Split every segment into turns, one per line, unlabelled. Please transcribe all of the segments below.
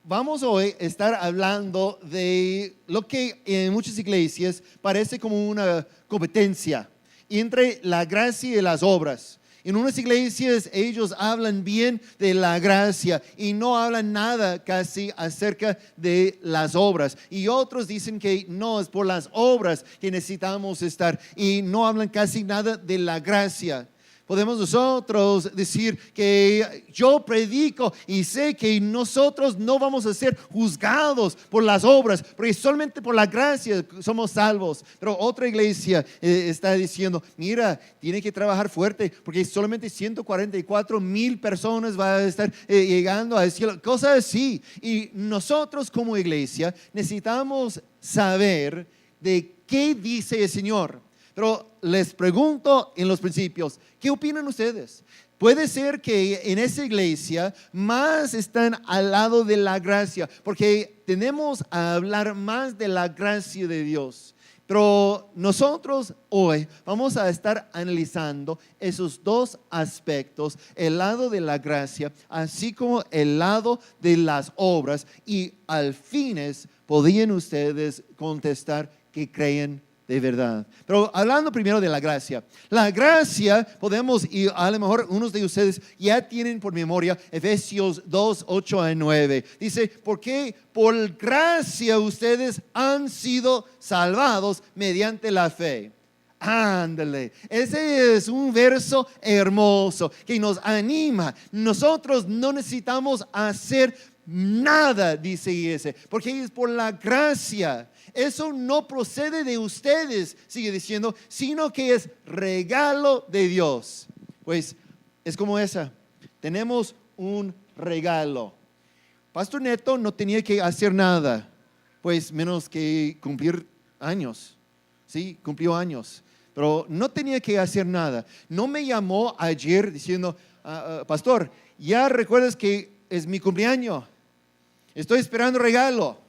Vamos hoy a estar hablando de lo que en muchas iglesias parece como una competencia entre la gracia y las obras. En unas iglesias ellos hablan bien de la gracia y no hablan nada casi acerca de las obras. Y otros dicen que no, es por las obras que necesitamos estar y no hablan casi nada de la gracia. Podemos nosotros decir que yo predico y sé que nosotros no vamos a ser juzgados por las obras, porque solamente por la gracia somos salvos. Pero otra iglesia está diciendo, mira, tiene que trabajar fuerte, porque solamente 144,000 personas van a estar llegando al cielo, cosas así. Y nosotros como iglesia necesitamos saber de qué dice el Señor. Pero les pregunto en los principios, ¿qué opinan ustedes? Puede ser que en esa iglesia más están al lado de la gracia, porque tenemos a hablar más de la gracia de Dios. Pero nosotros hoy vamos a estar analizando esos dos aspectos, el lado de la gracia, así como el lado de las obras. Y al fines podrían ustedes contestar que creen de verdad. Pero hablando primero de la gracia podemos, y a lo mejor unos de ustedes ya tienen por memoria Efesios 2, 8 a 9. Dice, porque por gracia ustedes han sido salvados mediante la fe. Ándale, ese es un verso hermoso que nos anima. Nosotros no necesitamos hacer nada, dice ese, porque es por la gracia. Eso no procede de ustedes, sigue diciendo, sino que es regalo de Dios. Pues es como esa, tenemos un regalo. Pastor Neto no tenía que hacer nada, pues menos que cumplir años. Sí, cumplió años, pero no tenía que hacer nada. No me llamó ayer diciendo, pastor, ya recuerdas que es mi cumpleaños, estoy esperando regalo.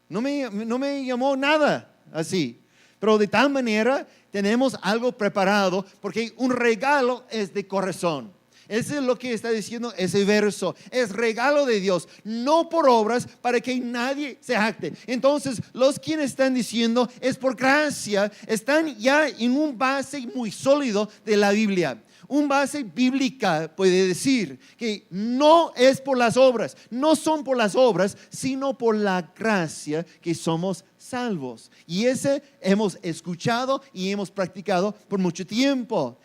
No me llamó nada así. Pero de tal manera tenemos algo preparado, porque un regalo es de corazón. Eso es lo que está diciendo ese verso. Es regalo de Dios, no por obras, para que nadie se jacte. Entonces, los quienes están diciendo es por gracia, están ya en un base muy sólido de la Biblia. Un base bíblica puede decir que no es por las obras, no son por las obras, sino por la gracia que somos salvos. Y ese hemos escuchado y hemos practicado por mucho tiempo.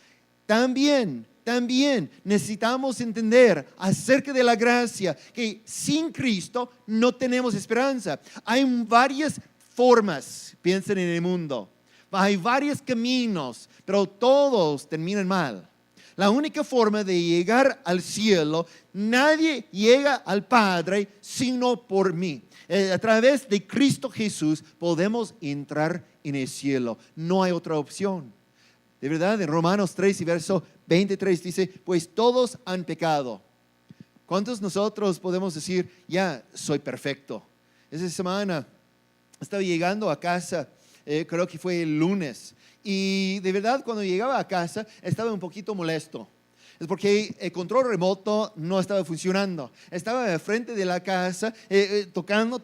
También necesitamos entender acerca de la gracia, que sin Cristo no tenemos esperanza. Hay varias formas, piensen en el mundo, hay varios caminos, pero todos terminan mal. La única forma de llegar al cielo, nadie llega al Padre sino por mí. A través de Cristo Jesús podemos entrar en el cielo. No hay otra opción. De verdad, en Romanos 3 y verso 23 dice, pues todos han pecado. ¿Cuántos nosotros podemos decir, ya soy perfecto? Esa semana estaba llegando a casa, creo que fue el lunes. Y de verdad, cuando llegaba a casa, estaba un poquito molesto. Es porque el control remoto no estaba funcionando. Estaba al frente de la casa, tocando,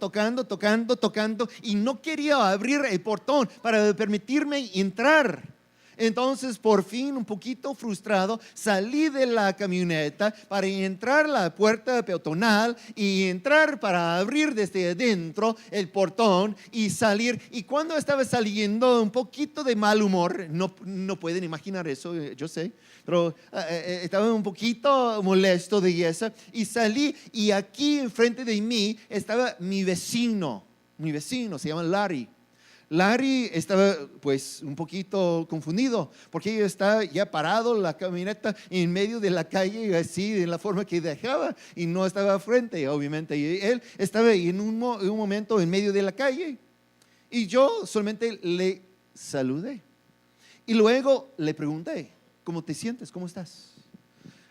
y no quería abrir el portón para permitirme entrar. Entonces, por fin, un poquito frustrado, salí de la camioneta para entrar a la puerta peatonal y entrar para abrir desde adentro el portón y salir. Y cuando estaba saliendo, un poquito de mal humor, no pueden imaginar eso, yo sé, pero estaba un poquito molesto de eso. Y salí, y aquí enfrente de mí estaba mi vecino, se llama Larry. Larry estaba pues un poquito confundido, porque está ya parado la camioneta en medio de la calle, así de la forma que dejaba, y no estaba frente, obviamente. Y él estaba en un momento en medio de la calle, y yo solamente le saludé. Y luego le pregunté, ¿cómo te sientes? ¿Cómo estás?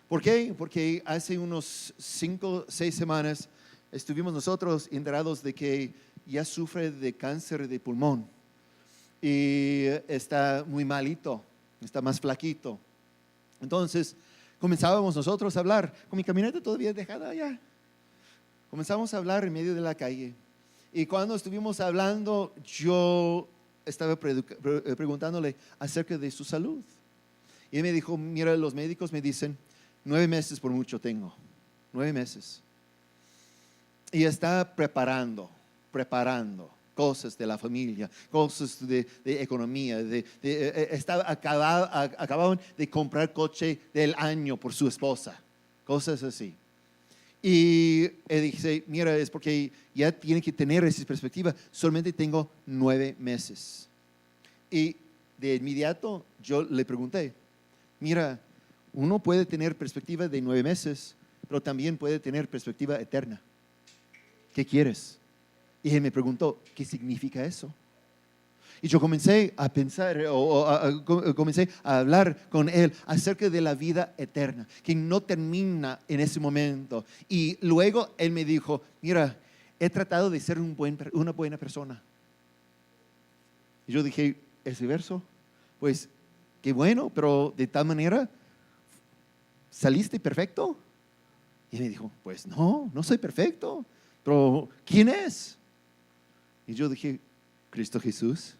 ¿Por qué? Porque hace unos 5 o 6 semanas estuvimos nosotros enterados de que ya sufre de cáncer de pulmón y está muy malito, está más flaquito. Entonces comenzábamos nosotros a hablar con mi camioneta todavía dejada allá. comenzamos a hablar en medio de la calle. Y cuando estuvimos hablando, yo estaba preguntándole acerca de su salud. Y él me dijo, mira, los médicos me dicen, 9 meses por mucho tengo, 9 meses. Y está preparando cosas de la familia, cosas de economía. Acababan de comprar coche del año por su esposa, cosas así. Y él dice, mira, es porque ya tiene que tener esa perspectiva, solamente tengo 9 meses. Y de inmediato yo le pregunté, mira, uno puede tener perspectiva de 9 meses, pero también puede tener perspectiva eterna. ¿Qué quieres? Y él me preguntó, ¿qué significa eso? Y yo comencé a pensar, comencé a hablar con él acerca de la vida eterna, que no termina en ese momento. Y luego él me dijo, mira, he tratado de ser una buena persona. Y yo dije, ¿ese verso? Pues, qué bueno, pero de tal manera, ¿saliste perfecto? Y él me dijo, pues no soy perfecto, pero ¿quién es? Y yo dije, Cristo Jesús.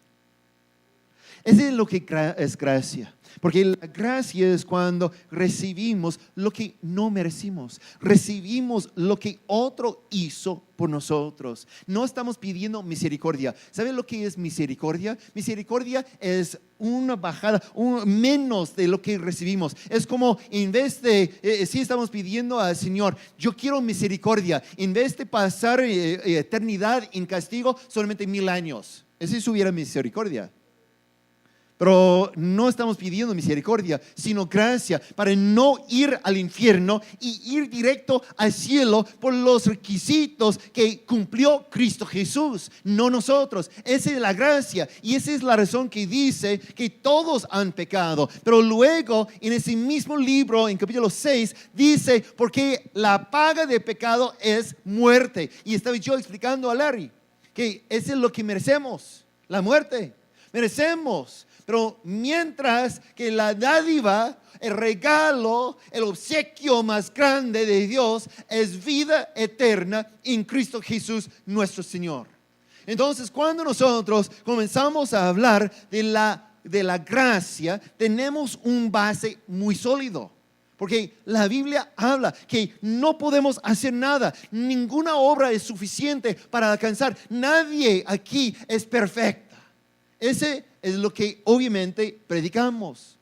Eso es lo que es gracia. Porque la gracia es cuando recibimos lo que no merecimos. Recibimos lo que otro hizo por nosotros. No estamos pidiendo misericordia. ¿Saben lo que es misericordia? Misericordia es una bajada, menos de lo que recibimos. Es como en vez de, si estamos pidiendo al Señor, yo quiero misericordia. En vez de pasar eternidad en castigo, solamente 1000 años. Esa hubiera misericordia. Pero no estamos pidiendo misericordia, sino gracia para no ir al infierno y ir directo al cielo por los requisitos que cumplió Cristo Jesús, no nosotros. Esa es la gracia y esa es la razón que dice que todos han pecado. Pero luego en ese mismo libro, en capítulo 6, dice porque la paga de pecado es muerte. Y estaba yo explicando a Larry que eso es lo que merecemos, la muerte. Merecemos. Pero mientras que la dádiva, el regalo, el obsequio más grande de Dios es vida eterna en Cristo Jesús nuestro Señor. Entonces, cuando nosotros comenzamos a hablar de la gracia, tenemos un base muy sólido. Porque la Biblia habla que no podemos hacer nada. Ninguna obra es suficiente para alcanzar. Nadie aquí es perfecta. Ese es lo que obviamente predicamos.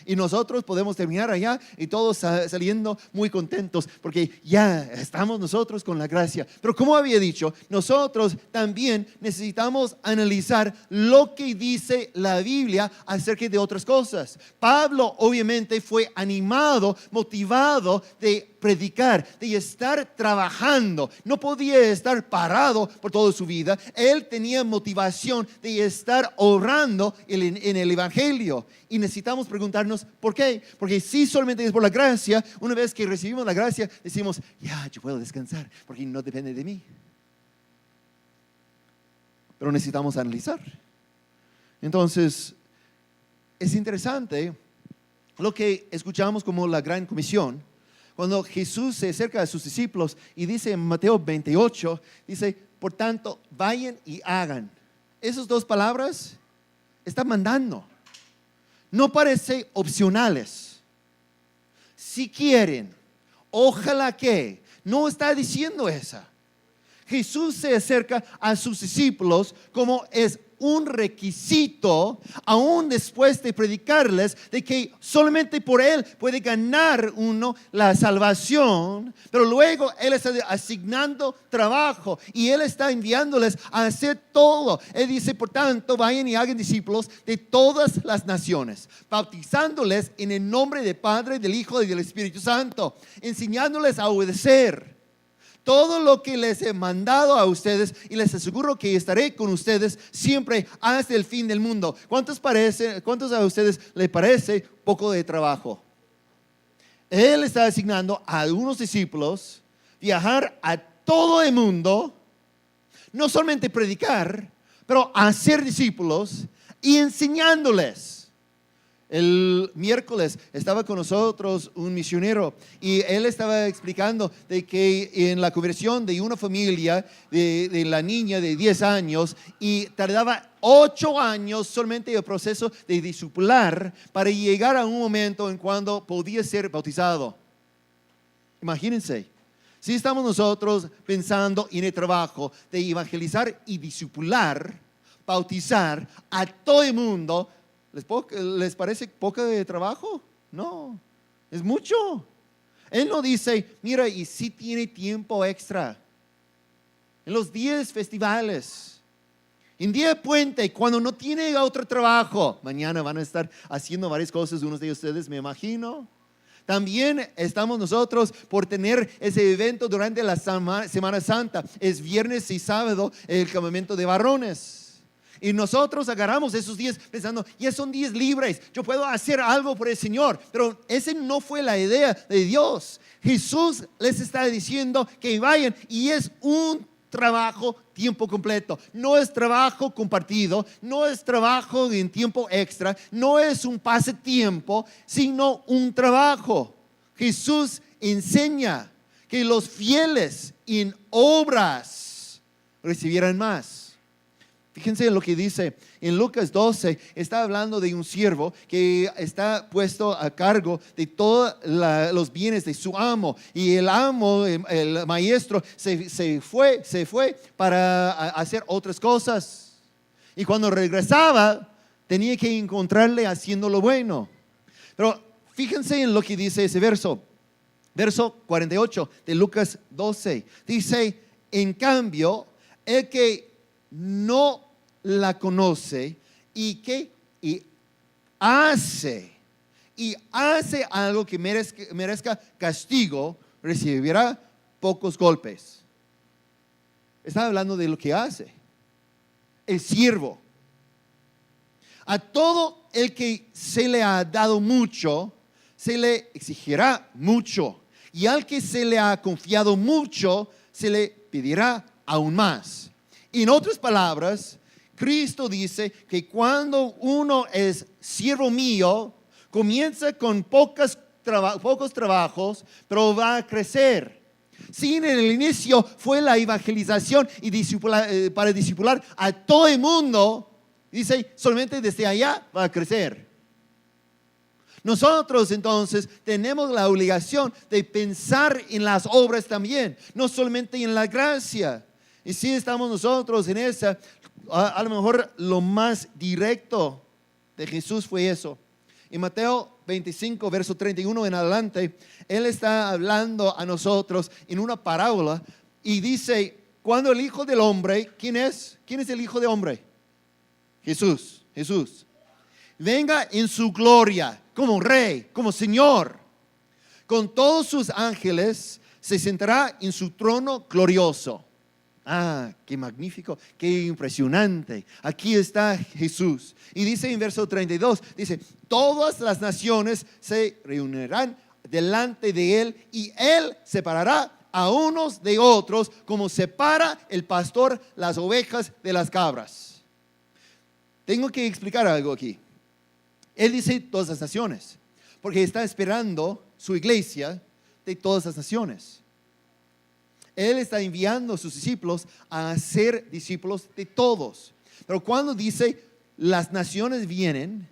Y nosotros podemos terminar allá y todos saliendo muy contentos porque ya estamos nosotros con la gracia. Pero como había dicho, nosotros también necesitamos analizar lo que dice la Biblia acerca de otras cosas. Pablo obviamente fue animado, motivado de predicar, de estar trabajando. No podía estar parado por toda su vida. Él tenía motivación de estar orando en el Evangelio. Y necesitamos preguntarnos ¿por qué? Porque si solamente es por la gracia, una vez que recibimos la gracia, decimos, ya, yo puedo descansar porque no depende de mí. Pero necesitamos analizar. Entonces, es interesante lo que escuchamos como la gran comisión. Cuando Jesús se acerca a sus discípulos y dice en Mateo 28, dice, por tanto, vayan y hagan. Esas dos palabras están mandando. No parece opcionales. Si quieren, ojalá que. No está diciendo esa. Jesús se acerca a sus discípulos como es un requisito, aún después de predicarles, de que solamente por Él puede ganar uno la salvación, pero luego Él está asignando trabajo y Él está enviándoles a hacer todo. Él dice, por tanto, vayan y hagan discípulos de todas las naciones, bautizándoles en el nombre del Padre, del Hijo y del Espíritu Santo, enseñándoles a obedecer todo lo que les he mandado a ustedes, y les aseguro que estaré con ustedes siempre hasta el fin del mundo. ¿Cuántos a ustedes les parece poco de trabajo? Él está asignando a algunos discípulos viajar a todo el mundo, no solamente predicar, pero hacer discípulos y enseñándoles. El miércoles estaba con nosotros un misionero y él estaba explicando de que en la conversión de una familia de la niña de 10 años y tardaba 8 años solamente el proceso de discipular para llegar a un momento en cuando podía ser bautizado. Imagínense, si estamos nosotros pensando en el trabajo de evangelizar y discipular, bautizar a todo el mundo, ¿les parece poco de trabajo? No, es mucho. Él no dice, mira, y si tiene tiempo extra. En los días festivales, en día de puente, cuando no tiene otro trabajo, mañana van a estar haciendo varias cosas, unos de ustedes me imagino. También estamos nosotros por tener ese evento durante la Semana Santa. Es viernes y sábado el campamento de varones. Y nosotros agarramos esos días pensando, ya son días libres, yo puedo hacer algo por el Señor. Pero esa no fue la idea de Dios. Jesús les está diciendo que vayan y es un trabajo tiempo completo. No es trabajo compartido, no es trabajo en tiempo extra, no es un pasatiempo, sino un trabajo. Jesús enseña que los fieles en obras recibieran más. Fíjense en lo que dice en Lucas 12, está hablando de un siervo que está puesto a cargo de todos los bienes de su amo. Y el amo, el maestro, se fue para hacer otras cosas. Y cuando regresaba, tenía que encontrarle haciendo lo bueno. Pero fíjense en lo que dice ese verso. Verso 48 de Lucas 12. Dice, en cambio, el que no la conoce y hace algo que merezca castigo, recibirá pocos golpes. Está hablando de lo que hace el siervo. A todo el que se le ha dado mucho, se le exigirá mucho, y al que se le ha confiado mucho, se le pedirá aún más. En otras palabras, Cristo dice que cuando uno es siervo mío, comienza con pocos trabajos, pero va a crecer. Si en el inicio fue la evangelización y para discipular a todo el mundo, dice, solamente desde allá va a crecer. Nosotros entonces tenemos la obligación de pensar en las obras también, no solamente en la gracia. Y si estamos nosotros en esa, a lo mejor lo más directo de Jesús fue eso. En Mateo 25, verso 31 en adelante, Él está hablando a nosotros en una parábola y dice, cuando el Hijo del Hombre, ¿quién es? ¿Quién es el Hijo del Hombre? Jesús. Venga en su gloria, como Rey, como Señor, con todos sus ángeles, se sentará en su trono glorioso. Ah, qué magnífico, qué impresionante. Aquí está Jesús. Y dice en verso 32, dice, todas las naciones se reunirán delante de Él y Él separará a unos de otros como separa el pastor las ovejas de las cabras. Tengo que explicar algo aquí. Él dice todas las naciones, porque está esperando su iglesia de todas las naciones. Él está enviando a sus discípulos a ser discípulos de todos. Pero cuando dice las naciones vienen,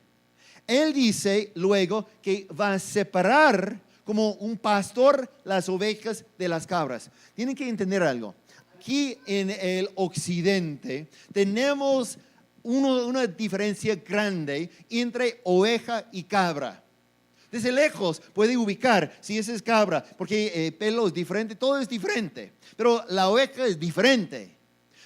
Él dice luego que va a separar como un pastor las ovejas de las cabras. Tienen que entender algo. Aquí en el occidente tenemos una diferencia grande entre oveja y cabra. Desde lejos puede ubicar si esa es cabra, porque el pelo es diferente, todo es diferente. Pero la oveja es diferente.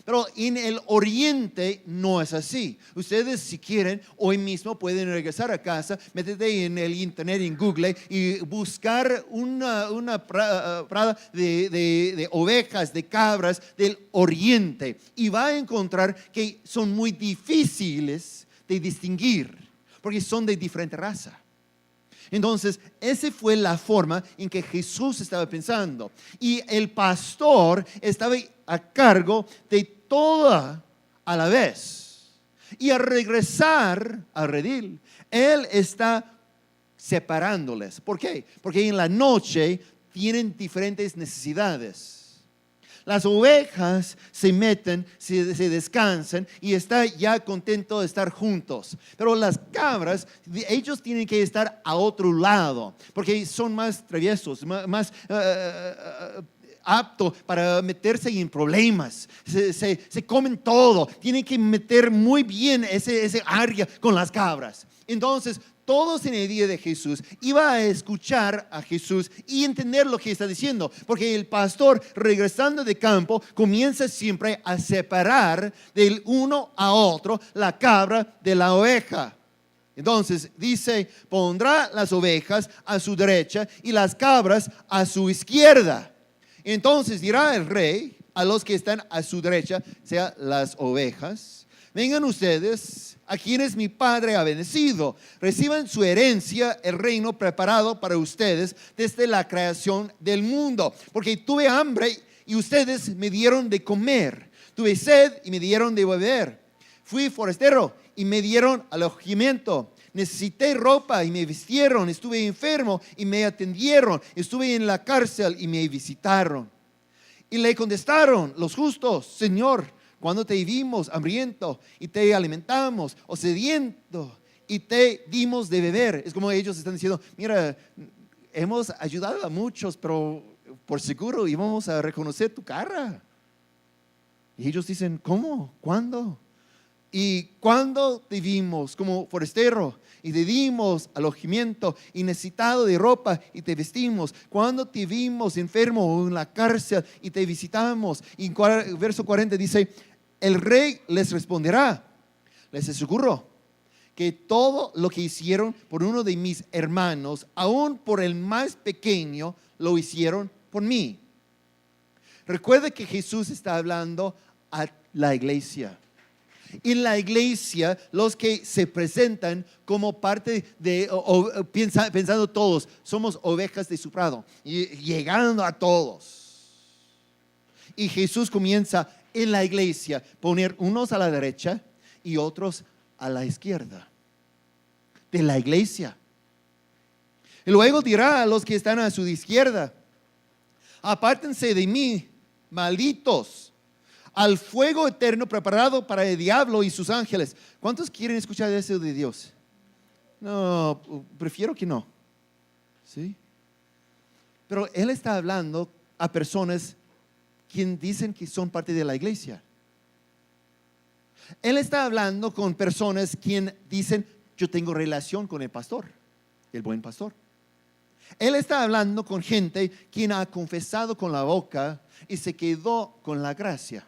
Pero en el oriente no es así. Ustedes si quieren, hoy mismo pueden regresar a casa, métete en el internet, en Google y buscar una prada de ovejas, de cabras del oriente. Y va a encontrar que son muy difíciles de distinguir, porque son de diferente raza. Entonces, esa fue la forma en que Jesús estaba pensando. Y el pastor estaba a cargo de toda a la vez. Y al regresar al redil, Él está separándoles. ¿Por qué? Porque en la noche tienen diferentes necesidades. Las ovejas se meten, se descansan y están ya contentos de estar juntos. Pero las cabras, ellos tienen que estar a otro lado, porque son más traviesos, más aptos para meterse en problemas. Se comen todo. Tienen que meter muy bien ese área con las cabras. Entonces, todos en el día de Jesús iba a escuchar a Jesús y entender lo que está diciendo, porque el pastor, regresando de campo, comienza siempre a separar del uno a otro la cabra de la oveja. Entonces dice, pondrá las ovejas a su derecha y las cabras a su izquierda. Entonces dirá el rey a los que están a su derecha, sea las ovejas: vengan ustedes a quienes mi Padre ha bendecido, reciban su herencia, el reino preparado para ustedes desde la creación del mundo. Porque tuve hambre y ustedes me dieron de comer, tuve sed y me dieron de beber, fui forastero y me dieron alojamiento, necesité ropa y me vistieron, estuve enfermo y me atendieron, estuve en la cárcel y me visitaron. Y le contestaron los justos: Señor, cuando te vimos hambriento y te alimentamos, o sediento y te dimos de beber. Es como ellos están diciendo: mira, hemos ayudado a muchos, pero por seguro íbamos a reconocer tu cara. Y ellos dicen: ¿cómo? ¿Cuándo? Y cuando te vimos como forastero y te dimos alojamiento y necesitado de ropa y te vestimos, cuando te vimos enfermo o en la cárcel y te visitamos. Y en verso 40 dice: el rey les responderá: les aseguro que todo lo que hicieron por uno de mis hermanos, aún por el más pequeño, lo hicieron por mí. Recuerda que Jesús está hablando a la iglesia. En la iglesia, los que se presentan como parte de, pensando todos, somos ovejas de su prado, y llegando a todos. Y Jesús comienza en la iglesia poner unos a la derecha y otros a la izquierda de la iglesia. Y luego dirá a los que están a su izquierda: apártense de mí, malditos, al fuego eterno preparado para el diablo y sus ángeles. ¿Cuántos quieren escuchar eso de Dios? No, prefiero que no. ¿Sí? Pero Él está hablando a personas quien dicen que son parte de la iglesia. Él está hablando con personas quien dicen: yo tengo relación con el pastor, el buen pastor. Él está hablando con gente quien ha confesado con la boca y se quedó con la gracia.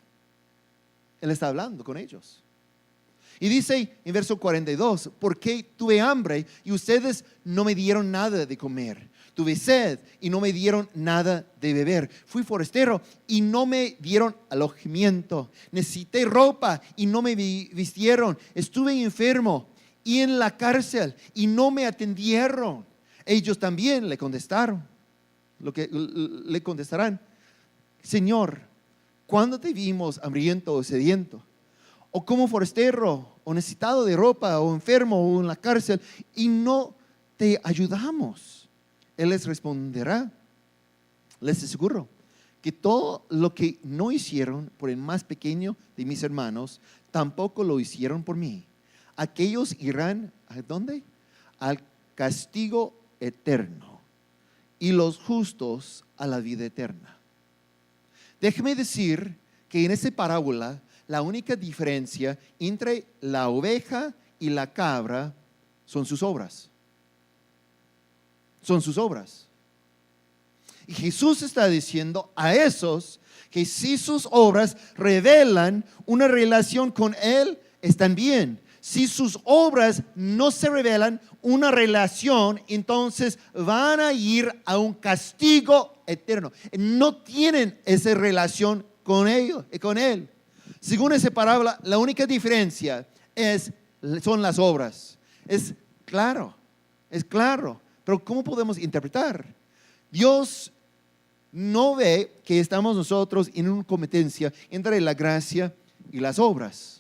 Él está hablando con ellos. Y dice en verso 42: porque tuve hambre y ustedes no me dieron nada de comer, tuve sed y no me dieron nada de beber, fui forastero y no me dieron alojamiento, necesité ropa y no me vistieron, estuve enfermo y en la cárcel y no me atendieron. Ellos también le contestaron, lo que le contestarán: Señor, ¿cuándo te vimos hambriento o sediento, o como forastero, o necesitado de ropa, o enfermo, o en la cárcel, y no te ayudamos? Él les responderá: les aseguro que todo lo que no hicieron por el más pequeño de mis hermanos, tampoco lo hicieron por mí. Aquellos irán ¿a dónde? Al castigo eterno, y los justos a la vida eterna. Déjeme decir que en esa parábola la única diferencia entre la oveja y la cabra son sus obras. Son sus obras. Y Jesús está diciendo a esos que si sus obras revelan una relación con Él, están bien. Si sus obras no se revelan una relación, entonces van a ir a un castigo eterno. No tienen esa relación con Él. Según esa parábola, la única diferencia son las obras. Es claro. Pero ¿cómo podemos interpretar? Dios no ve que estamos nosotros en una competencia entre la gracia y las obras.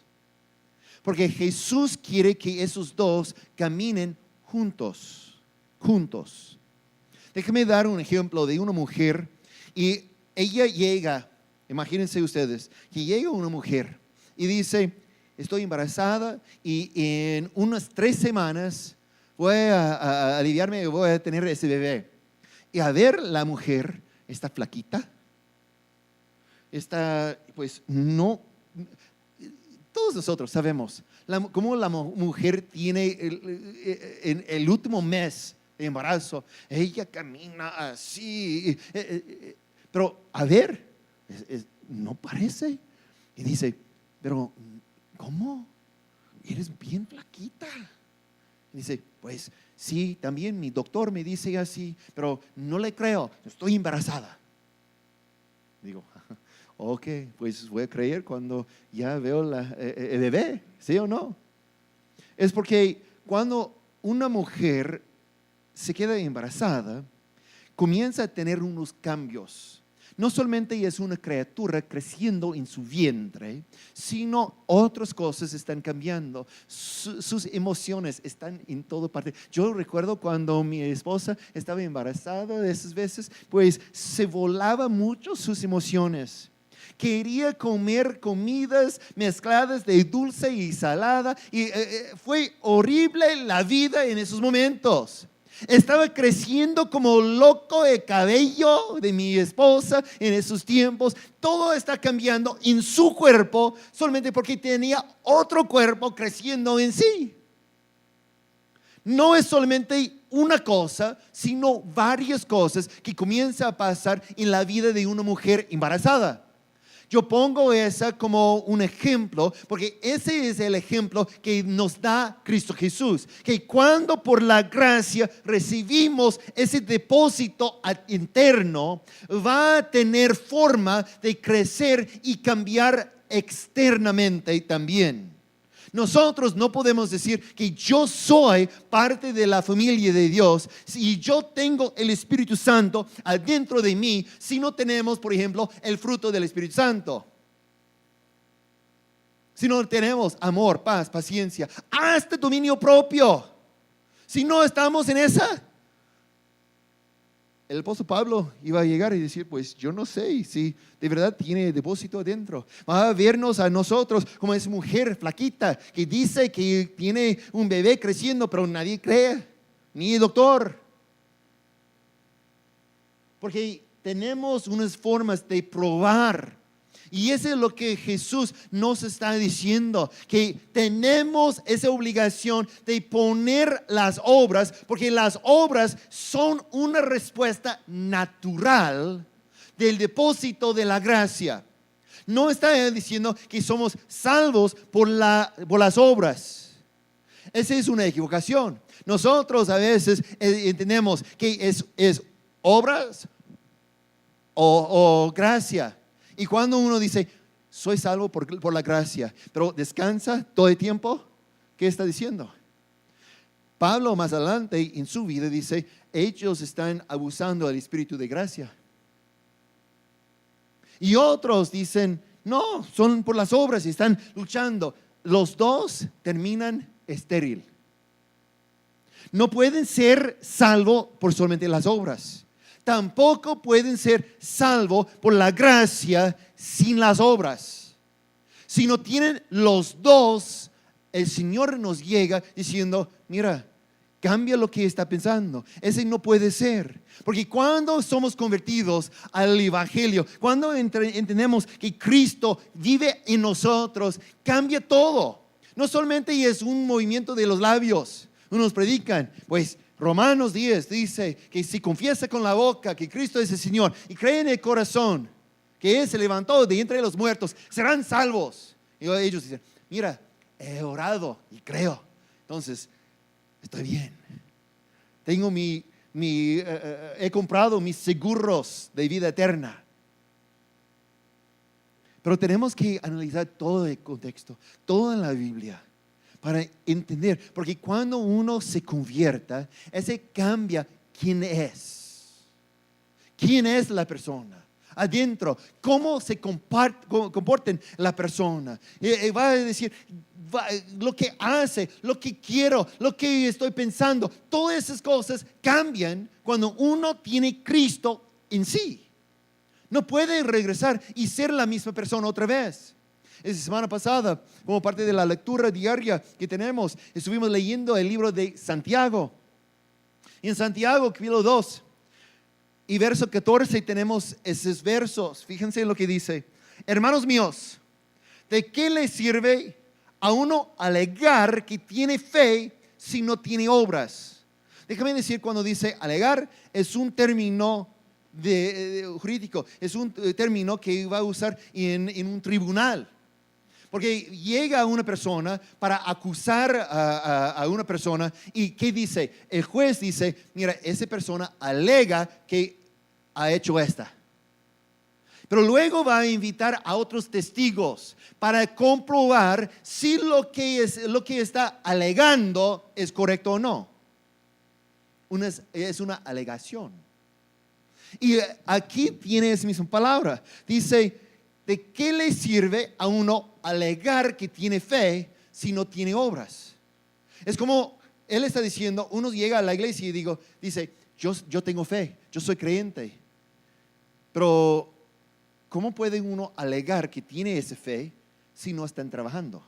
Porque Jesús quiere que esos dos caminen juntos, juntos. Déjenme dar un ejemplo de una mujer y ella llega, imagínense ustedes, que llega una mujer y dice, estoy embarazada y en unas 3 semanas voy a aliviarme y voy a tener ese bebé. Y a ver, la mujer está flaquita, está, pues no, todos nosotros sabemos cómo la mujer tiene el último mes de embarazo, ella camina así, pero a ver, no parece. Y dice, pero ¿cómo? Eres bien flaquita. Y dice, pues sí, también mi doctor me dice así, pero no le creo, estoy embarazada. Digo, ok, pues voy a creer cuando ya veo el bebé, ¿sí o no? Es porque cuando una mujer se queda embarazada, comienza a tener unos cambios. No solamente es una criatura creciendo en su vientre, sino otras cosas están cambiando. Sus emociones están en toda parte. Yo recuerdo cuando mi esposa estaba embarazada de esas veces, pues se volaba mucho sus emociones. Quería comer comidas mezcladas de dulce y salada y fue horrible la vida en esos momentos. Estaba creciendo como loco el cabello de mi esposa en esos tiempos. Todo está cambiando en su cuerpo solamente porque tenía otro cuerpo creciendo en sí. No es solamente una cosa, sino varias cosas que comienzan a pasar en la vida de una mujer embarazada. Yo pongo esa como un ejemplo, porque ese es el ejemplo que nos da Cristo Jesús. Que cuando por la gracia recibimos ese depósito interno, va a tener forma de crecer y cambiar externamente también. Nosotros no podemos decir que yo soy parte de la familia de Dios si yo tengo el Espíritu Santo adentro de mí, si no tenemos, por ejemplo, el fruto del Espíritu Santo. Si no tenemos amor, paz, paciencia, hasta dominio propio. Si no estamos en esa, el apóstol Pablo iba a llegar y decir, pues yo no sé si de verdad tiene depósito adentro. Va a vernos a nosotros como esa mujer flaquita que dice que tiene un bebé creciendo, pero nadie cree, ni el doctor. Porque tenemos unas formas de probar. Y eso es lo que Jesús nos está diciendo, que tenemos esa obligación de poner las obras, porque las obras son una respuesta natural del depósito de la gracia. No está diciendo que somos salvos por las obras. Esa es una equivocación. Nosotros a veces entendemos que es obras o gracia. Y cuando uno dice, soy salvo por la gracia, pero descansa todo el tiempo, ¿qué está diciendo? Pablo más adelante en su vida dice, ellos están abusando del espíritu de gracia. Y otros dicen, no, son por las obras y están luchando. Los dos terminan estéril. No pueden ser salvos por solamente las obras. Tampoco pueden ser salvos por la gracia sin las obras. Si no tienen los dos, el Señor nos llega diciendo, mira, cambia lo que está pensando. Ese no puede ser. Porque cuando somos convertidos al Evangelio, cuando entendemos que Cristo vive en nosotros, cambia todo. No solamente es un movimiento de los labios. Unos predican, pues Romanos 10 dice que si confiesa con la boca que Cristo es el Señor y cree en el corazón que Él se levantó de entre los muertos, serán salvos. Y ellos dicen, mira, he orado y creo, entonces estoy bien. Tengo he comprado mis seguros de vida eterna. Pero tenemos que analizar todo el contexto, toda la Biblia, para entender, porque cuando uno se convierta, ese cambia quién es la persona. adentro, cómo se comporten la persona. Va a decir lo que hace, lo que quiero, lo que estoy pensando. Todas esas cosas cambian cuando uno tiene Cristo en sí. No puede regresar y ser la misma persona otra vez. Esta semana pasada, como parte de la lectura diaria que tenemos, estuvimos leyendo el libro de Santiago. Y en Santiago, capítulo 2 y verso 14, tenemos esos versos. Fíjense lo que dice: hermanos míos, ¿de qué le sirve a uno alegar que tiene fe si no tiene obras? Déjame decir, cuando dice alegar, es un término jurídico, es un término que va a usar en un tribunal. Porque llega una persona para acusar a una persona, y ¿qué dice? El juez dice: mira, esa persona alega que ha hecho esta. Pero luego va a invitar a otros testigos para comprobar si lo que está alegando es correcto o no. Es una alegación. Y aquí tiene esa misma palabra. Dice: ¿de qué le sirve a uno alegar que tiene fe si no tiene obras? Es como él está diciendo, uno llega a la iglesia y dice, yo tengo fe, yo soy creyente. Pero ¿cómo puede uno alegar que tiene esa fe si no están trabajando?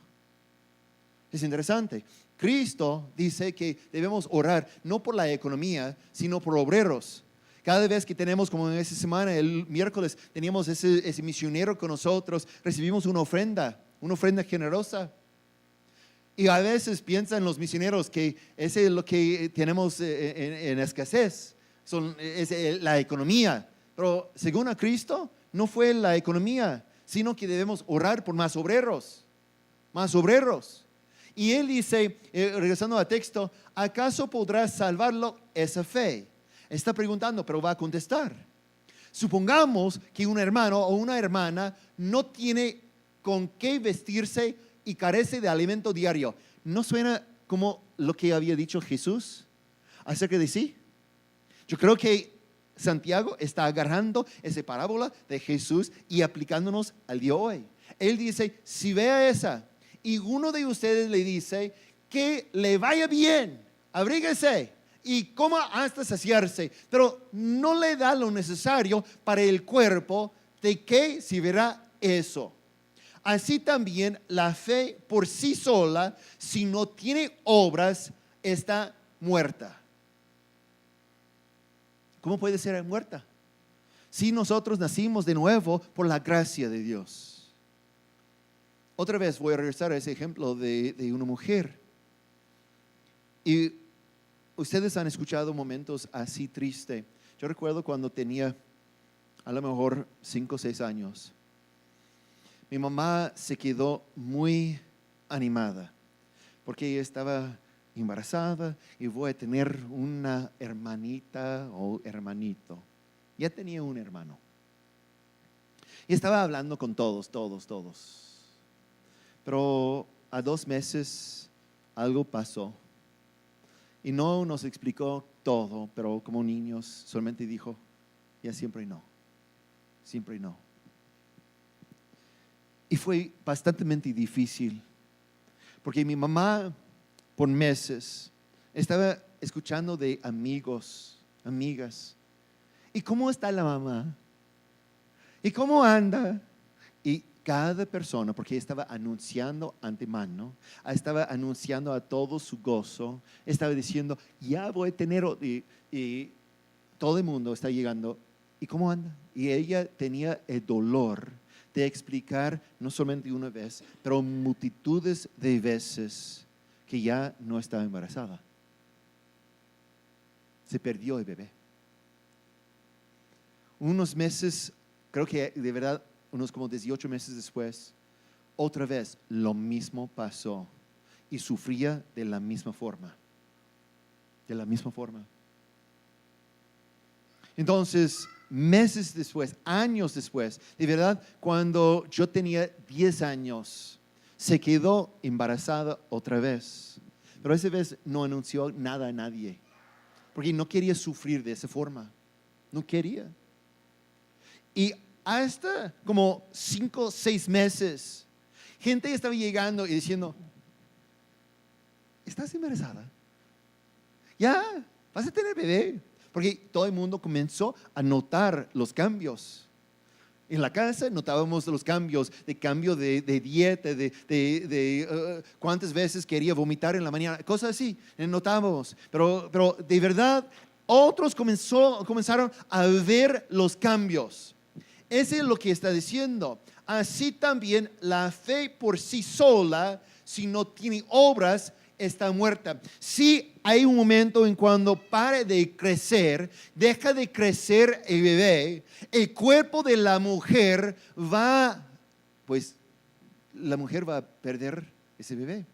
Es interesante. Cristo dice que debemos orar no por la economía, sino por obreros. Cada vez que tenemos, como en esta semana, el miércoles, teníamos ese misionero con nosotros, recibimos una ofrenda generosa. Y a veces piensan los misioneros que ese es lo que tenemos en escasez, es la economía. Pero según a Cristo, no fue la economía, sino que debemos orar por más obreros. Y él dice, regresando al texto, ¿acaso podrá salvarlo esa fe? Está preguntando, pero va a contestar. Supongamos que un hermano o una hermana no tiene con qué vestirse y carece de alimento diario. ¿No suena como lo que había dicho Jesús acerca de sí? Yo creo que Santiago está agarrando esa parábola de Jesús y aplicándonos al día de hoy. Él dice, si vea esa y uno de ustedes le dice que le vaya bien, abríguese y coma hasta saciarse, pero no le da lo necesario para el cuerpo, ¿de qué servirá eso? Así también la fe por sí sola, si no tiene obras, está muerta. ¿Cómo puede ser muerta? Si nosotros nacimos de nuevo por la gracia de Dios. Otra vez voy a regresar a ese ejemplo de una mujer. Y ustedes han escuchado momentos así tristes. Yo recuerdo cuando tenía a lo mejor 5 o 6 años. Mi mamá se quedó muy animada porque ella estaba embarazada y voy a tener una hermanita o hermanito. Ya tenía un hermano. Y estaba hablando con todos. Pero a 2 meses algo pasó. Y no nos explicó todo, pero como niños solamente dijo, ya siempre no. Y fue bastante difícil, porque mi mamá por meses estaba escuchando de amigos, amigas. ¿Y cómo está la mamá? ¿Y cómo anda? Y cada persona, porque estaba anunciando antemano, estaba anunciando a todo su gozo, estaba diciendo, ya voy a tener, y todo el mundo está llegando, ¿y cómo anda? Y ella tenía el dolor de explicar, no solamente una vez, pero multitudes de veces, que ya no estaba embarazada. Se perdió el bebé. Unos meses, creo que de verdad, unos como 18 meses después, otra vez lo mismo pasó y sufría de la misma forma. Entonces, meses después, años después, de verdad, cuando yo tenía 10 años, se quedó embarazada otra vez. Pero esa vez no anunció nada a nadie, porque no quería sufrir de esa forma. No quería. Y hasta como 5 o 6 meses, gente estaba llegando y diciendo, ¿estás embarazada? Ya, vas a tener bebé. Porque todo el mundo comenzó a notar los cambios. En la casa notábamos los cambios, de cambio de dieta, cuántas veces quería vomitar en la mañana, cosas así, notábamos. Pero de verdad, otros comenzaron a ver los cambios. Eso es lo que está diciendo. Así también la fe por sí sola, si no tiene obras, está muerta. Si hay un momento en cuando pare de crecer, deja de crecer el bebé, el cuerpo de la mujer la mujer va a perder ese bebé,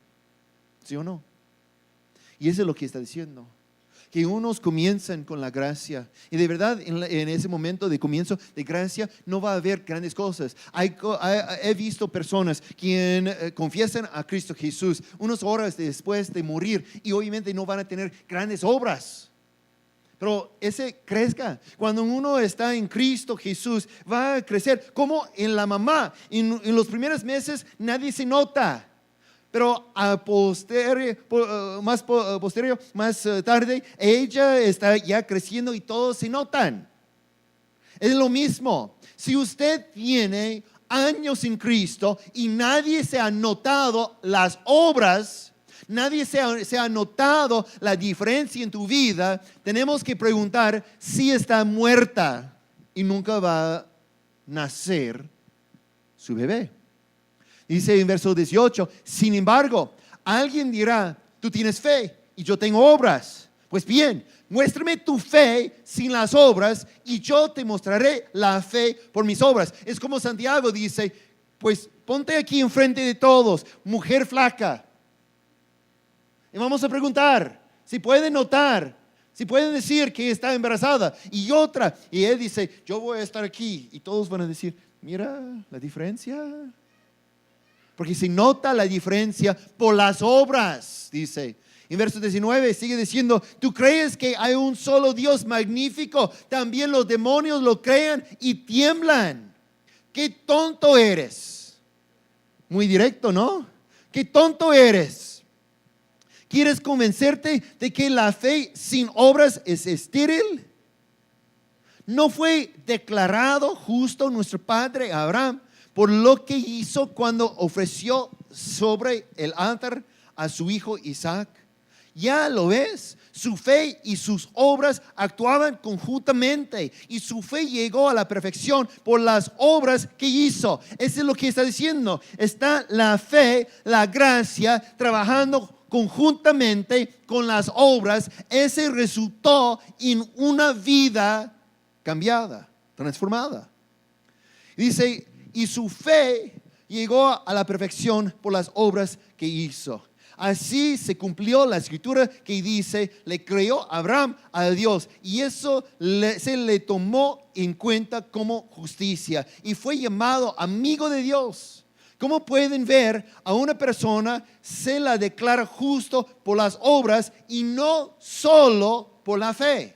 ¿sí o no? Y eso es lo que está diciendo. Que unos comienzan con la gracia y de verdad en ese momento de comienzo de gracia no va a haber grandes cosas. He visto personas que confiesan a Cristo Jesús unas horas después de morir y obviamente no van a tener grandes obras. Pero ese crezca. Cuando uno está en Cristo Jesús va a crecer como en la mamá. En los primeros meses nadie se nota. Pero más tarde, ella está ya creciendo y todos se notan. Es lo mismo. Si usted tiene años en Cristo y nadie se ha notado las obras, nadie se ha notado la diferencia en tu vida, tenemos que preguntar si está muerta y nunca va a nacer su bebé. Dice en verso 18, sin embargo, alguien dirá, tú tienes fe y yo tengo obras. Pues bien, muéstrame tu fe sin las obras y yo te mostraré la fe por mis obras. Es como Santiago dice, pues ponte aquí enfrente de todos, mujer flaca. Y vamos a preguntar si pueden notar, si pueden decir que está embarazada. Y otra, y él dice, yo voy a estar aquí. Y todos van a decir, mira la diferencia. Porque se nota la diferencia por las obras, dice. En verso 19 sigue diciendo, ¿tú crees que hay un solo Dios magnífico? También los demonios lo crean y tiemblan. ¡Qué tonto eres! Muy directo, ¿no? ¡Qué tonto eres! ¿Quieres convencerte de que la fe sin obras es estéril? ¿No fue declarado justo nuestro padre Abraham por lo que hizo cuando ofreció sobre el altar a su hijo Isaac? Ya lo ves, su fe y sus obras actuaban conjuntamente y su fe llegó a la perfección por las obras que hizo. Eso es lo que está diciendo. Está la fe, la gracia trabajando conjuntamente con las obras. Ese resultó en una vida cambiada, transformada. Dice, y su fe llegó a la perfección por las obras que hizo. Así se cumplió la escritura que dice, le creyó Abraham a Dios y eso se le tomó en cuenta como justicia y fue llamado amigo de Dios. ¿Cómo pueden ver a una persona se la declara justo por las obras y no solo por la fe?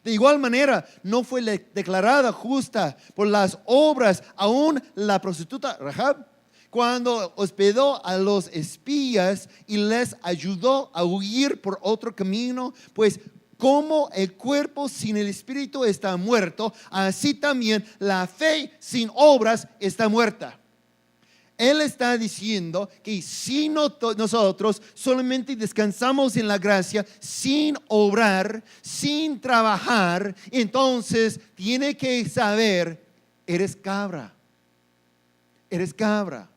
De igual manera, no fue declarada justa por las obras aún la prostituta Rahab, cuando hospedó a los espías y les ayudó a huir por otro camino, pues como el cuerpo sin el espíritu está muerto, así también la fe sin obras está muerta. Él está diciendo que si nosotros solamente descansamos en la gracia sin obrar, sin trabajar, entonces tiene que saber, eres cabra. Eres cabra.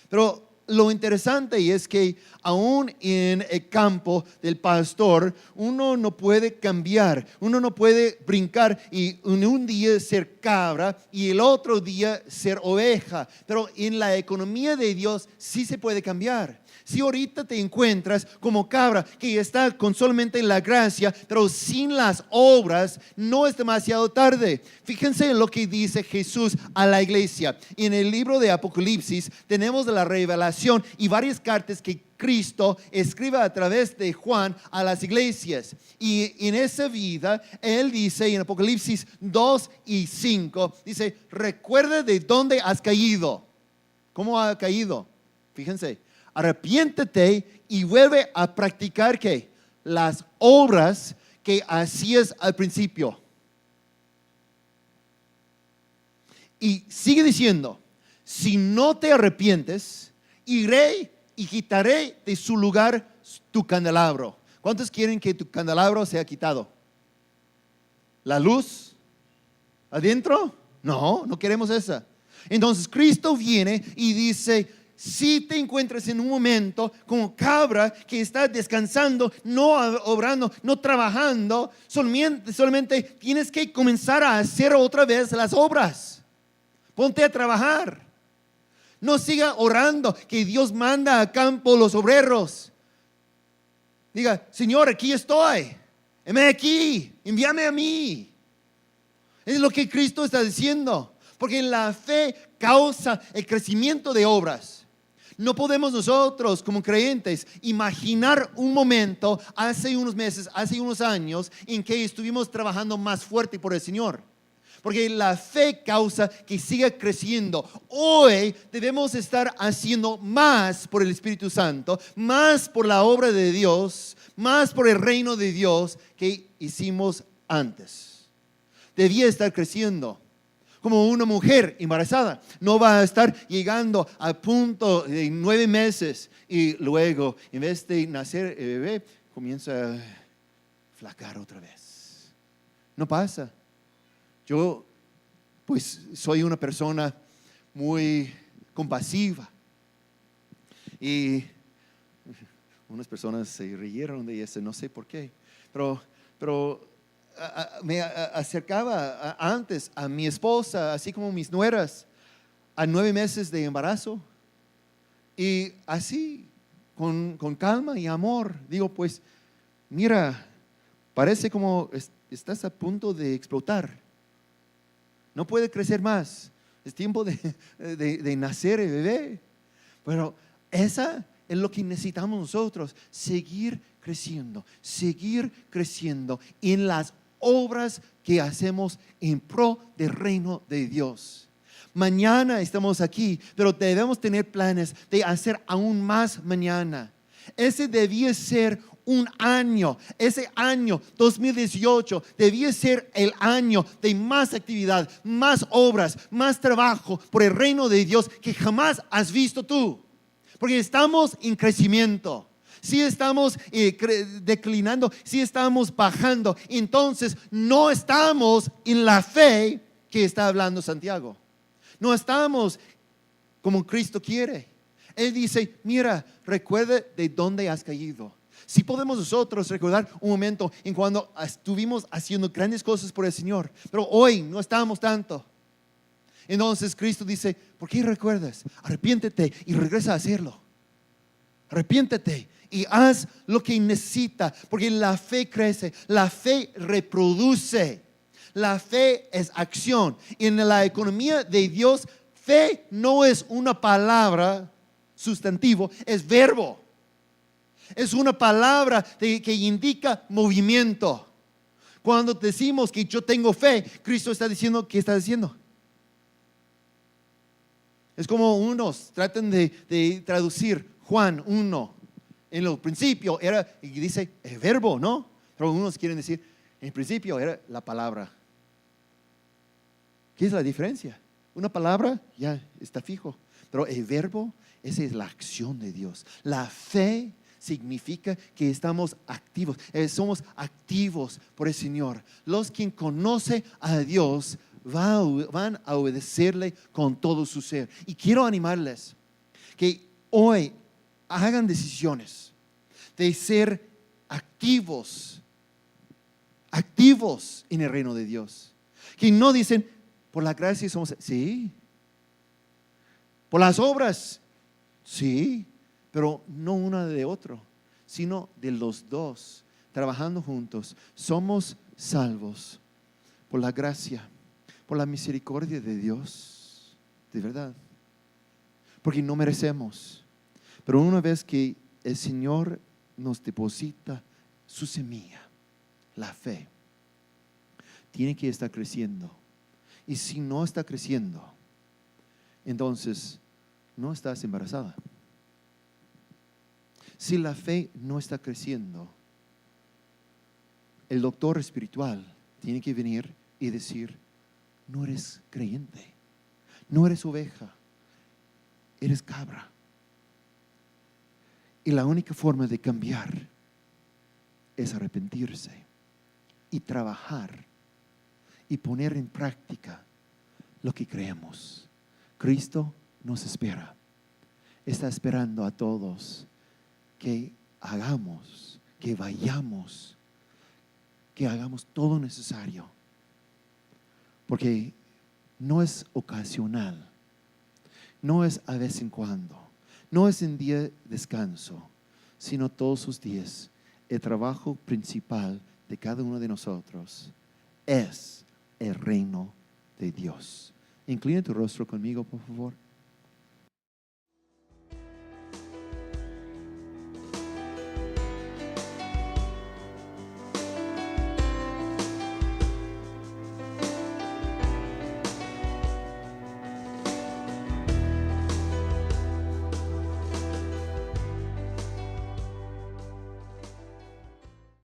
Pero lo interesante es que aún en el campo del pastor, uno no puede cambiar, uno no puede brincar y en un día ser cabra y el otro día ser oveja. Pero en la economía de Dios sí se puede cambiar. Si ahorita te encuentras como cabra que está con solamente la gracia, pero sin las obras, no es demasiado tarde. Fíjense en lo que dice Jesús a la iglesia. En el libro de Apocalipsis tenemos la revelación y varias cartas que Cristo escribe a través de Juan a las iglesias. Y en esa vida, Él dice en Apocalipsis 2 y 5, dice, recuerda de dónde has caído. ¿Cómo ha caído? Fíjense. Arrepiéntete y vuelve a practicar ¿qué? Las obras que hacías al principio. Y sigue diciendo, si no te arrepientes, iré y quitaré de su lugar tu candelabro. ¿Cuántos quieren que tu candelabro sea quitado? ¿La luz adentro? No, no queremos esa. Entonces Cristo viene y dice, si te encuentras en un momento como cabra que está descansando, no obrando, no trabajando, solamente tienes que comenzar a hacer otra vez las obras. Ponte a trabajar. No siga orando que Dios manda a campo los obreros. Diga, Señor, aquí estoy. Heme aquí, envíame a mí. Es lo que Cristo está diciendo. Porque la fe causa el crecimiento de obras. No podemos nosotros como creyentes imaginar un momento hace unos meses, hace unos años en que estuvimos trabajando más fuerte por el Señor. Porque la fe causa que siga creciendo. Hoy debemos estar haciendo más por el Espíritu Santo, más por la obra de Dios, más por el reino de Dios que hicimos antes. Debía estar creciendo. Como una mujer embarazada, no va a estar llegando al punto de 9 meses y luego, en vez de nacer el bebé, comienza a flacar otra vez. No pasa. Yo, pues, soy una persona muy compasiva y unas personas se rieron de eso, no sé por qué, pero me acercaba antes a mi esposa, así como mis nueras, a 9 meses de embarazo. Y así, con calma y amor, digo, pues, mira, parece como estás a punto de explotar. No puede crecer más. Es tiempo de nacer el bebé. Pero esa es lo que necesitamos nosotros, seguir creciendo en las obras que hacemos en pro del reino de Dios. Mañana estamos aquí, pero debemos tener planes de hacer aún más mañana. Ese debía ser un año, ese año 2018 debía ser el año de más actividad, más obras, más trabajo por el reino de Dios que jamás has visto tú. Porque estamos en crecimiento. Si estamos declinando, si estamos bajando, entonces no estamos en la fe que está hablando Santiago. No estamos como Cristo quiere. Él dice, mira, recuerda de dónde has caído. Si podemos nosotros recordar un momento en cuando estuvimos haciendo grandes cosas por el Señor, pero hoy no estamos tanto. Entonces Cristo dice, ¿por qué recuerdas? Arrepiéntete y regresa a hacerlo. Arrepiéntete y haz lo que necesita, porque la fe crece, la fe reproduce, la fe es acción. En la economía de Dios, fe no es una palabra sustantivo, es verbo. Es una palabra que indica movimiento. Cuando decimos que yo tengo fe, Cristo está diciendo, ¿qué está diciendo? Es como unos tratan de traducir Juan 1. En el principio era, y dice el verbo, ¿no? Pero unos quieren decir, en el principio era la palabra. ¿Qué es la diferencia? Una palabra ya está fijo, pero el verbo, esa es la acción de Dios. La fe significa que estamos activos, somos activos por el Señor. Los que conocen a Dios van a obedecerle con todo su ser. Y quiero animarles que hoy hagan decisiones de ser activos en el reino de Dios. Que no dicen, por la gracia somos, sí, por las obras, sí, pero no uno de otro, sino de los dos, trabajando juntos. Somos salvos por la gracia, por la misericordia de Dios, de verdad, porque no merecemos. Pero una vez que el Señor nos deposita su semilla, la fe, tiene que estar creciendo. Y si no está creciendo, entonces no estás embarazada. Si la fe no está creciendo, el doctor espiritual tiene que venir y decir: no eres creyente, no eres oveja, eres cabra. Y la única forma de cambiar es arrepentirse y trabajar y poner en práctica lo que creemos. Cristo nos espera. Está esperando a todos que hagamos, que vayamos, que hagamos todo necesario. Porque no es ocasional, no es a vez en cuando, no es en día de descanso, sino todos los días. El trabajo principal de cada uno de nosotros es el reino de Dios. Inclina tu rostro conmigo, por favor.